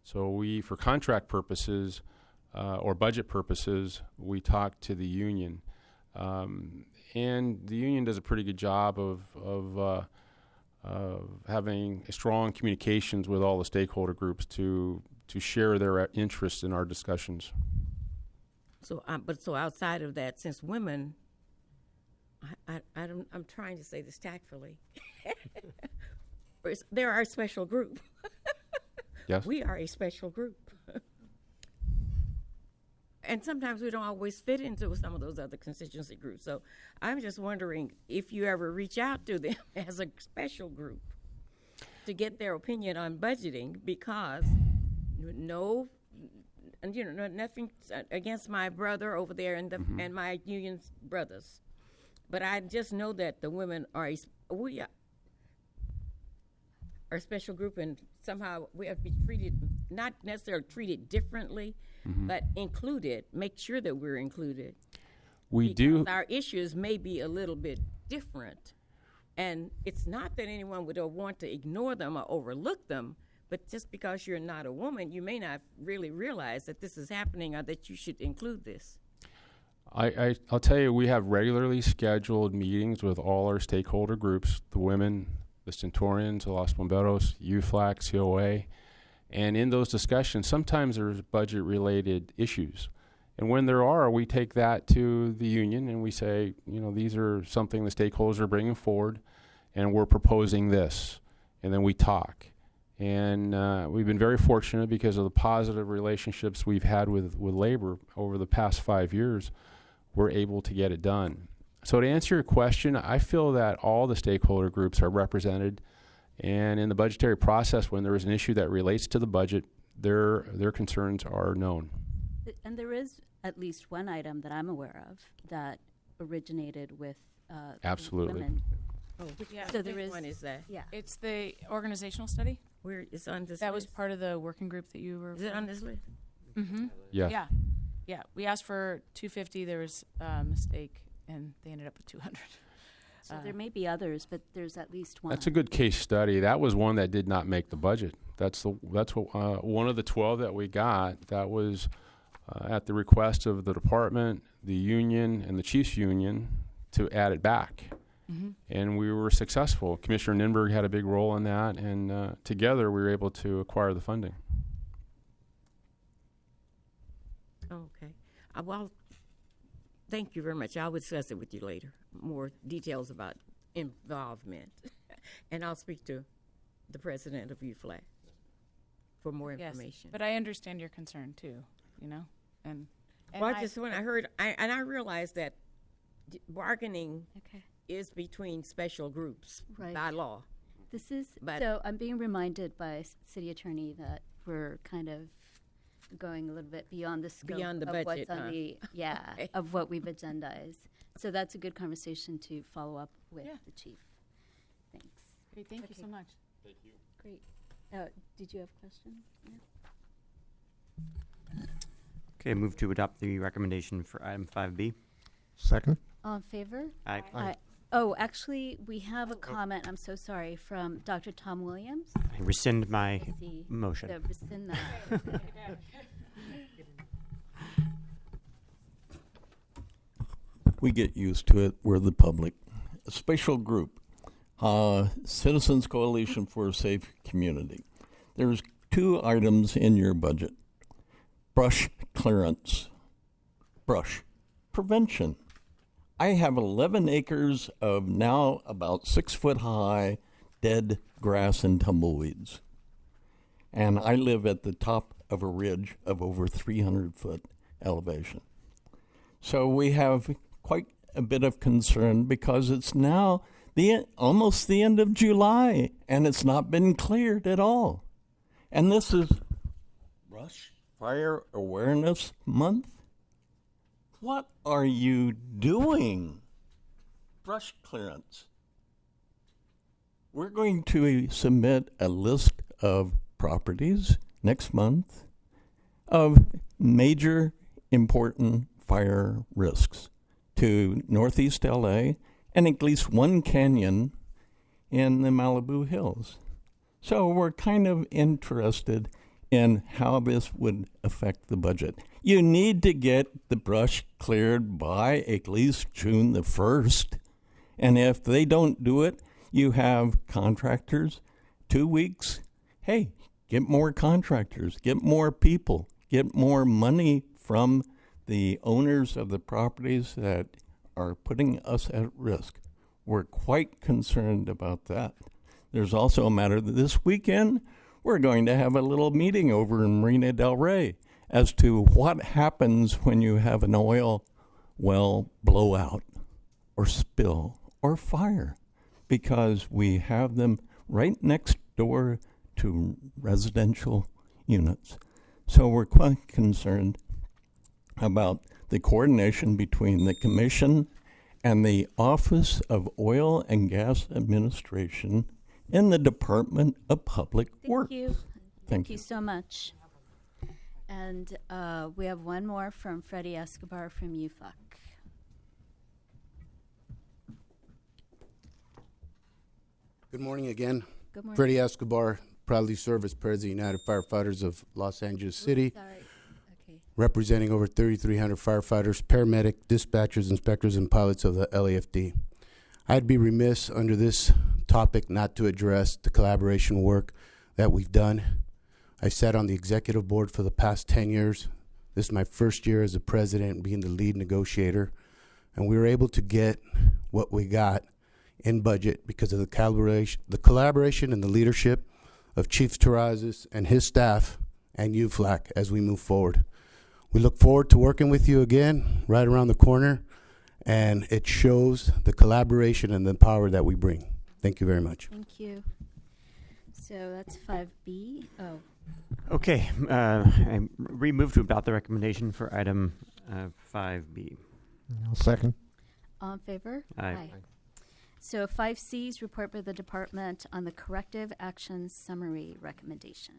So we, for contract purposes or budget purposes, we talk to the union. And the union does a pretty good job of having strong communications with all the stakeholder groups to share their interest in our discussions. So, but so outside of that, since women, I'm trying to say this tactfully, they're our special group. Yes. We are a special group. And sometimes we don't always fit into some of those other constituency groups. So I'm just wondering if you ever reach out to them as a special group to get their opinion on budgeting, because nothing against my brother over there and and my union brothers, but I just know that the women are we are a special group, and somehow we have to be treated, not necessarily treated differently, but included. Make sure that we're included. We Because do. our issues may be a little bit different, and it's not that anyone would want to ignore them or overlook them, but just because you're not a woman, you may not really realize that this is happening or that you should include this. I'll tell you, we have regularly scheduled meetings with all our stakeholder groups, the women, the Centurions, the Los Bomberos, UFLAC, COA. And in those discussions, sometimes there's budget-related issues. And when there are, we take that to the union and we say, these are something the stakeholders are bringing forward, and we're proposing this. And then we talk. And we've been very fortunate because of the positive relationships we've had with labor over the past 5 years. We're able to get it done. So to answer your question, I feel that all the stakeholder groups are represented, and in the budgetary process, when there is an issue that relates to the budget, their concerns are known. And there is at least one item that I'm aware of that originated with Absolutely. women. Oh, Yeah. So there which is one is that? Yeah. It's the organizational study. Where it's on this That was list? part of the working group that you were. Is it on this list? Mm-hmm. Yes. Yeah. Yeah. We asked for 250. There was a mistake, and they ended up with 200. So there may be others, but there's at least one. That's a good case study. That was one that did not make the budget. That's what one of the 12 that we got. That was at the request of the department, the union, and the chiefs union to add it back. Mm-hmm. And we were successful. Commissioner Ninberg had a big role in that, and together we were able to acquire the funding. Okay. Well, thank you very much. I'll discuss it with you later. More details about involvement. And I'll speak to the president of UFLAG for more information. But I understand your concern too, and Well, when I heard, I realized that bargaining is between special groups by law. This is, But- so I'm being reminded by city attorney that we're kind of going a little bit beyond the scope Beyond the of budget, what's on the, Okay. of what we've agendized. So that's a good conversation to follow up with Yeah. the chief. Thanks. Great, thank you so much. Great. Did you have a question? Yeah. Okay, move to adopt the recommendation for item 5B. Second? All in favor? Aye. Aye. Oh, actually, we have a comment, I'm so sorry, from Dr. Tom Williams. I rescind my Let's see. motion. So rescind that. We get used to it. We're the public. A special group, Citizens Coalition for a Safe Community. There's 2 items in your budget. Brush clearance, brush prevention. I have 11 acres of now about 6 foot high dead grass and tumbleweeds. And I live at the top of a ridge of over 300 foot elevation. So we have quite a bit of concern because it's now almost the end of July and it's not been cleared at all. And this is Brush Fire Awareness Month. What are you doing? brush clearance. We're going to submit a list of properties next month of major important fire risks to Northeast LA and at least one canyon in the Malibu Hills. So we're kind of interested in how this would affect the budget. You need to get the brush cleared by at least June the 1st. And if they don't do it, you have contractors, 2 weeks. Hey, get more contractors, get more people, get more money from the owners of the properties that are putting us at risk. We're quite concerned about that. There's also a matter that this weekend we're going to have a little meeting over in Marina del Rey as to what happens when you have an oil well blowout or spill or fire, because we have them right next door to residential units. So we're quite concerned about the coordination between the Commission and the Office of Oil and Gas Administration in the Department of Public Works. Thank you. Thank you so much. And we have one more from Freddie Escobar from UFLAC. Good morning again. Good morning. Freddie Escobar, proudly serve as President United Firefighters of Los Angeles City, representing over 3,300 firefighters, paramedic, dispatchers, inspectors, and pilots of the LAFD. I'd be remiss under this topic not to address the collaboration work that we've done. I sat on the executive board for the past 10 years. This is my first year as a president, being the lead negotiator, and we were able to get what we got in budget because of the collaboration and the leadership of Chief Terrazas and his staff and UFLAC as we move forward. We look forward to working with you again right around the corner, and it shows the collaboration and the power that we bring. Thank you very much. Thank you. So that's 5B. Oh. Okay, I remove to adopt the recommendation for item 5B. I'll second. All in favor? Aye. So 5C is report by the department on the corrective action summary recommendation.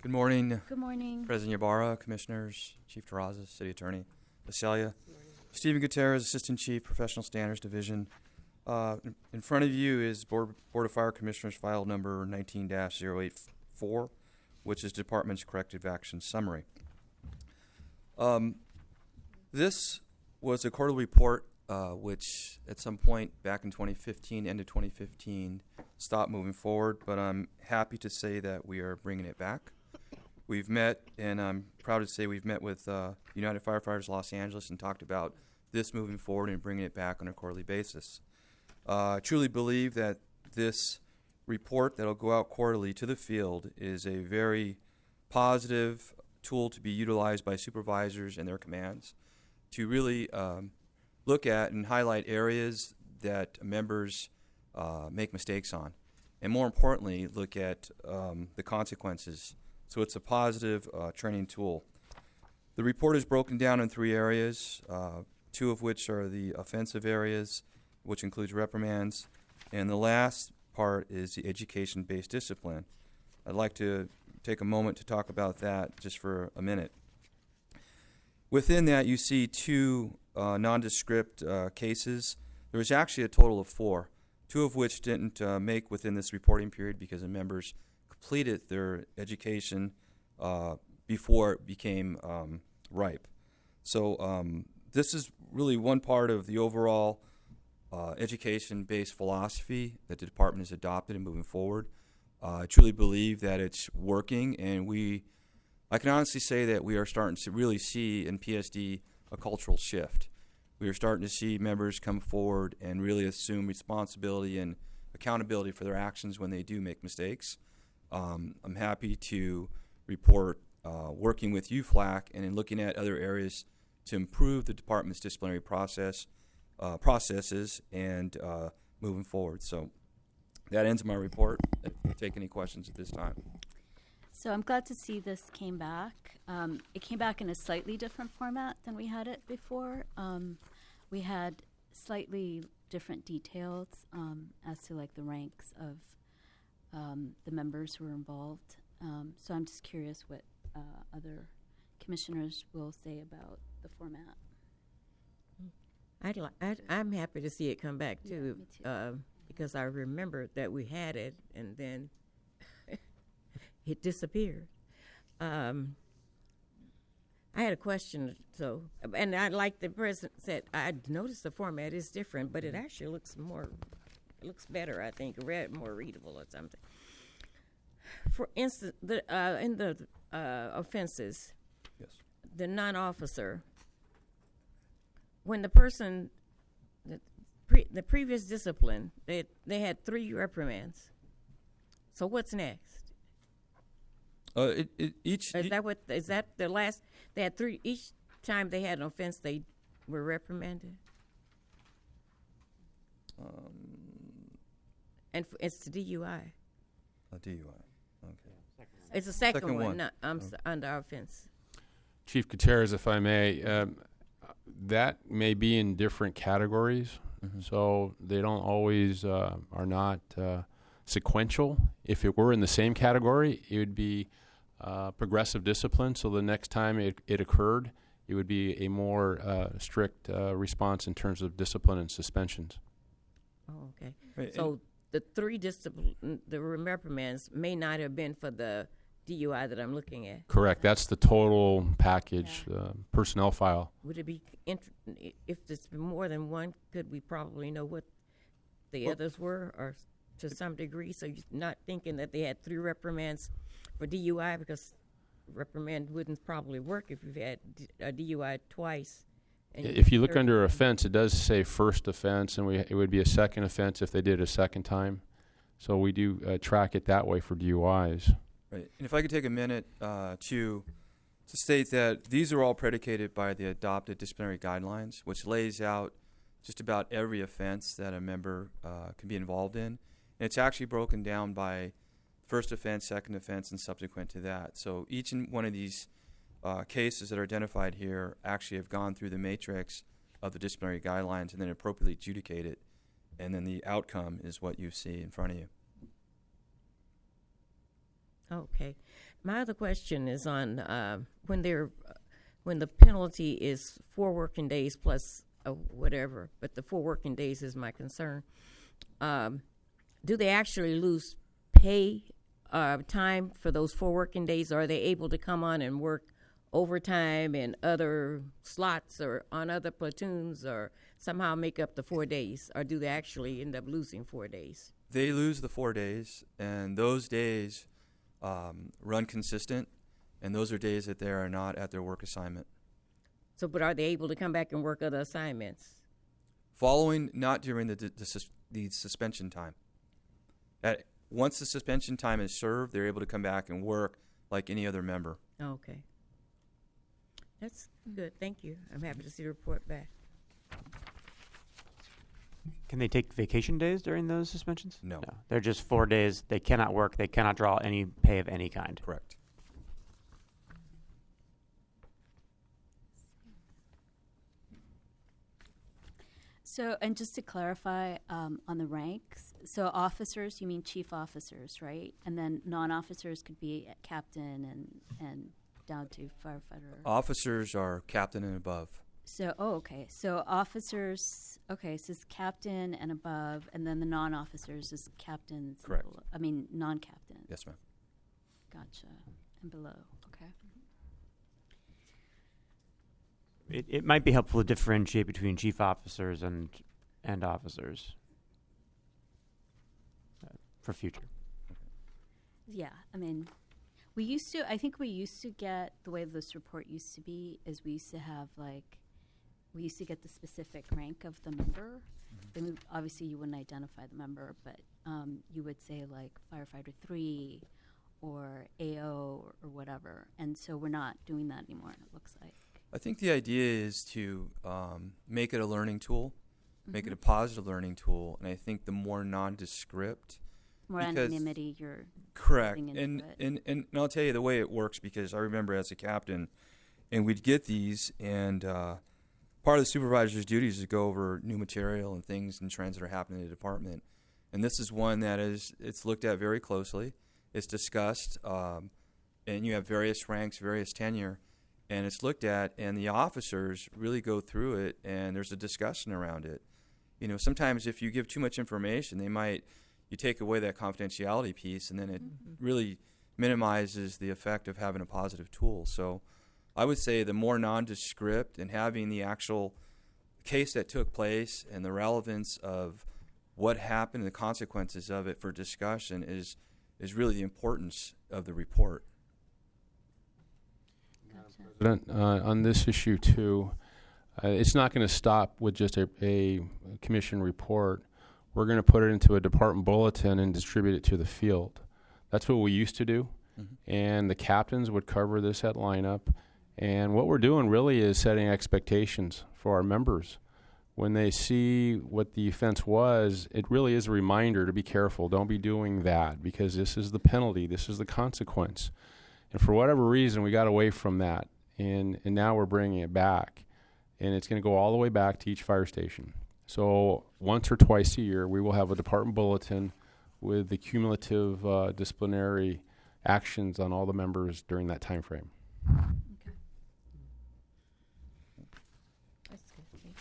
Good morning. Good morning. President Ybarra, Commissioners, Chief Terrazas, City Attorney Visalia. Stephen Gutierrez, Assistant Chief, Professional Standards Division. In front of you is Board of Fire Commissioners file number 19-084, which is Department's Corrective Action Summary. This was a quarterly report which at some point back in 2015, end of 2015, stopped moving forward, but I'm happy to say that we are bringing it back. We've met, and I'm proud to say we've met with United Firefighters Los Angeles and talked about this moving forward and bringing it back on a quarterly basis. I truly believe that this report that will go out quarterly to the field is a very positive tool to be utilized by supervisors and their commands to really look at and highlight areas that members make mistakes on, and more importantly, look at the consequences. So it's a positive training tool. The report is broken down in 3 areas, 2 of which are the offensive areas, which includes reprimands, and the last part is the education-based discipline. I'd like to take a moment to talk about that just for a minute. Within that, you see 2 nondescript cases. There was actually a total of 4, 2 of which didn't make within this reporting period because the members completed their education before it became ripe. So this is really one part of the overall education-based philosophy that the department has adopted and moving forward. I truly believe that it's working, and I can honestly say that we are starting to really see in PSD a cultural shift. We are starting to see members come forward and really assume responsibility and accountability for their actions when they do make mistakes. I'm happy to report working with UFLAC and in looking at other areas to improve the department's disciplinary processes and moving forward. So that ends my report. I'll take any questions at this time. So I'm glad to see this came back. It came back in a slightly different format than we had it before. We had slightly different details as to like the ranks of the members who were involved. So I'm just curious what other commissioners will say about the format. I'm happy to see it come back too, me too. because I remember that we had it and then it disappeared. I had a question, and I like the president said, I noticed the format is different, but it actually looks better, I think, more readable or something. For instance, in the offenses, Yes. the non-officer, when the person, the previous discipline, they had 3 reprimands. So what's next? Is that the last? They had 3 each time they had an offense. They were reprimanded. And it's the DUI. A DUI. Okay. It's the second Second one. one. Not, under our offense. Chief Gutierrez, if I may, that may be in different categories, so they don't always are not sequential. If it were in the same category, it would be progressive discipline. So the next time it occurred, it would be a more strict response in terms of discipline and suspensions. Oh, okay. Right, So the 3 the reprimands may not have been for the DUI that I'm looking at. Correct. That's the total package, personnel file. Would it be if there's more than one? Could we probably know what the others were, or to some degree? So you're not thinking that they had 3 reprimands for DUI, because reprimand wouldn't probably work if you've had a DUI twice. If you look under offense, it does say first offense, and it would be a second offense if they did it a second time. So we do track it that way for DUIs. Right. And if I could take a minute to state that these are all predicated by the adopted disciplinary guidelines, which lays out just about every offense that a member can be involved in. And it's actually broken down by first offense, second offense, and subsequent to that. So each and one of these cases that are identified here actually have gone through the matrix of the disciplinary guidelines and then appropriately adjudicated. And then the outcome is what you see in front of you. Okay. My other question is on when the penalty is 4 working days plus whatever, but the 4 working days is my concern. Do they actually lose pay time for those 4 working days? Or are they able to come on and work overtime in other slots or on other platoons, or somehow make up the 4 days? Or do they actually end up losing 4 days? They lose the 4 days, and those days run consistent, and those are days that they are not at their work assignment. So, but are they able to come back and work other assignments? Following, not during the suspension time. Once the suspension time is served, they're able to come back and work like any other member. Okay. That's good. Thank you. I'm happy to see the report back. Can they take vacation days during those suspensions? No. They're just 4 days. They cannot work. They cannot draw any pay of any kind. Correct. So, and just to clarify on the ranks, so officers, you mean chief officers, right? And then non-officers could be captain and down to firefighter. Officers are captain and above. So, okay. So officers, okay, so it's captain and above, and then the non-officers is captains. Correct. And below, I mean, non-captain. Yes, ma'am. Gotcha. And below, okay. It might be helpful to differentiate between chief officers and officers for future. Yeah, I mean, I think we used to get, the way this report used to be, is we used to have we used to get the specific rank of the member. And obviously you wouldn't identify the member, but you would say like firefighter 3 or AO or whatever. And so we're not doing that anymore, it looks like. I think the idea is to make it a learning tool, make it a positive learning tool, and I think the more nondescript More because- anonymity, you're Correct. getting into it. And I'll tell you the way it works, because I remember as a captain, and we'd get these, and part of the supervisor's duties is to go over new material and things and trends that are happening in the department. And this is one that it's looked at very closely. It's discussed, and you have various ranks, various tenure, and it's looked at, and the officers really go through it, and there's a discussion around it. You know, sometimes if you give too much information, you take away that confidentiality piece, and then it really minimizes the effect of having a positive tool. So I would say the more nondescript and having the actual case that took place and the relevance of what happened and the consequences of it for discussion is really the importance of the report. President, on this issue too, it's not going to stop with just a commission report. We're going to put it into a department bulletin and distribute it to the field. That's what we used to do. And the captains would cover this at lineup. And what we're doing really is setting expectations for our members. When they see what the offense was, it really is a reminder to be careful. Don't be doing that, because this is the penalty. This is the consequence. And for whatever reason, we got away from that. And now we're bringing it back. And it's going to go all the way back to each fire station. So once or twice a year, we will have a department bulletin with the cumulative disciplinary actions on all the members during that time frame. That's good. Thank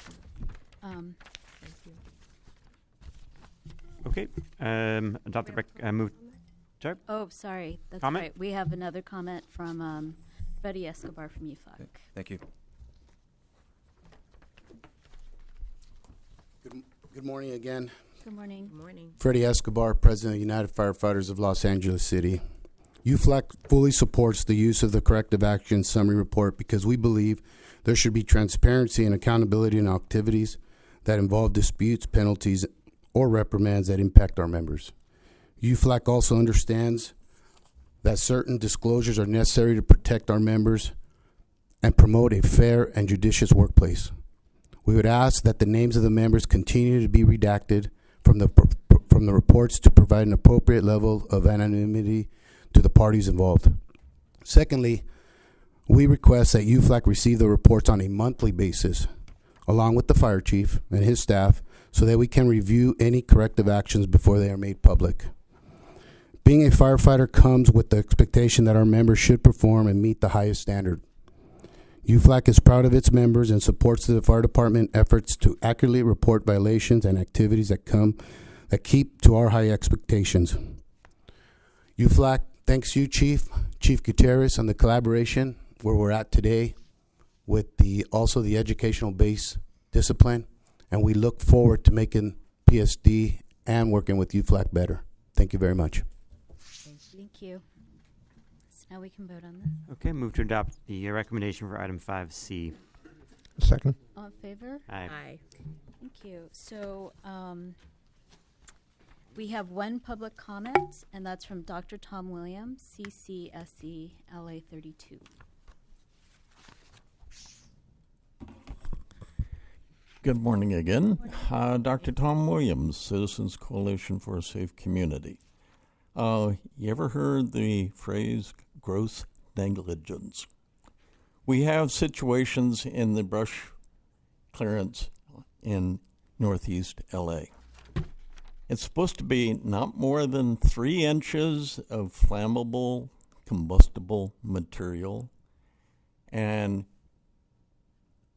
you. Okay. Adopt the move. Sorry. Oh, sorry. That's Comment? right. We have another comment from Freddie Escobar from UFOC. Thank you. Good morning again. Good morning. Good morning. Freddie Escobar, President of United Firefighters of Los Angeles City. UFLAC fully supports the use of the corrective action summary report because we believe there should be transparency and accountability in activities that involve disputes, penalties, or reprimands that impact our members. UFLAC also understands that certain disclosures are necessary to protect our members and promote a fair and judicious workplace. We would ask that the names of the members continue to be redacted from the reports to provide an appropriate level of anonymity to the parties involved. Secondly, we request that UFLAC receive the reports on a monthly basis, along with the fire chief and his staff, so that we can review any corrective actions before they are made public. Being a firefighter comes with the expectation that our members should perform and meet the highest standard. UFLAC is proud of its members and supports the fire department efforts to accurately report violations and activities that keep to our high expectations. UFLAC thanks you, Chief Gutierrez, on the collaboration where we're at today with also the educational base discipline, and we look forward to making PSD and working with UFLAC better. Thank you very much. Thank you. So now we can vote on this. Okay, move to adopt the recommendation for item 5C. Second. All in favor? Aye. Aye. Thank you. So we have one public comment, and that's from Dr. Tom Williams, CCSE, LA 32. Good morning again. Dr. Tom Williams, Citizens Coalition for a Safe Community. You ever heard the phrase gross negligence? We have situations in the brush clearance in Northeast LA. It's supposed to be not more than 3 inches of flammable, combustible material and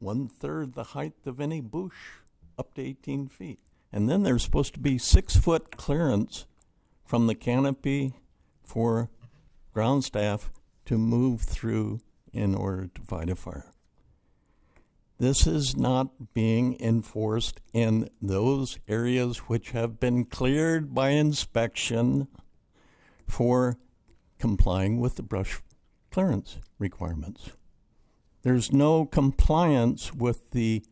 1/3 the height of any bush, up to 18 feet. And then there's supposed to be 6-foot clearance from the canopy for ground staff to move through in order to fight a fire. This is not being enforced in those areas which have been cleared by inspection for complying with the brush clearance requirements. There's no compliance with the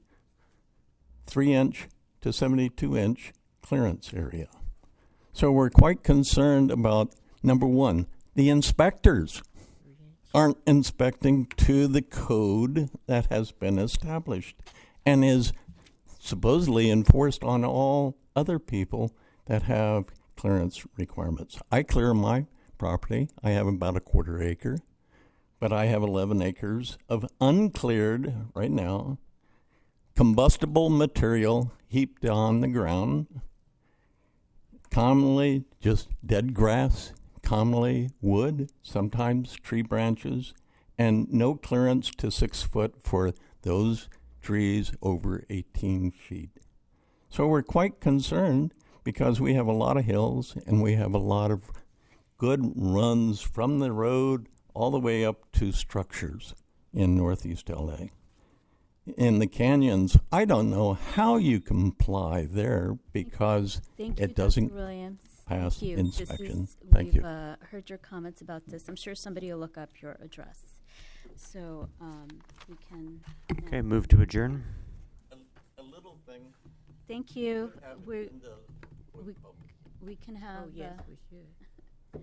3-inch to 72-inch clearance area. So we're quite concerned about, number one, the inspectors aren't inspecting to the code that has been established and is supposedly enforced on all other people that have clearance requirements. I clear my property. I have about a quarter acre, but I have 11 acres of uncleared right now combustible material heaped on the ground, commonly just dead grass, commonly wood, sometimes tree branches, and no clearance to 6 foot for those trees over 18 feet. So we're quite concerned because we have a lot of hills and we have a lot of good runs from the road all the way up to structures in Northeast LA. In the canyons, I don't know how you comply there because Thank you, it doesn't Dr. Williams. pass Thank you. inspection. Thank you. We've heard your comments about this. I'm sure somebody will look up your address. So we can. Okay, move to adjourn. A little thing. Thank you. We can have. Oh, yes, we should.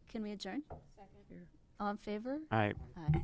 Can we adjourn? Second. All in favor? Aye. Aye.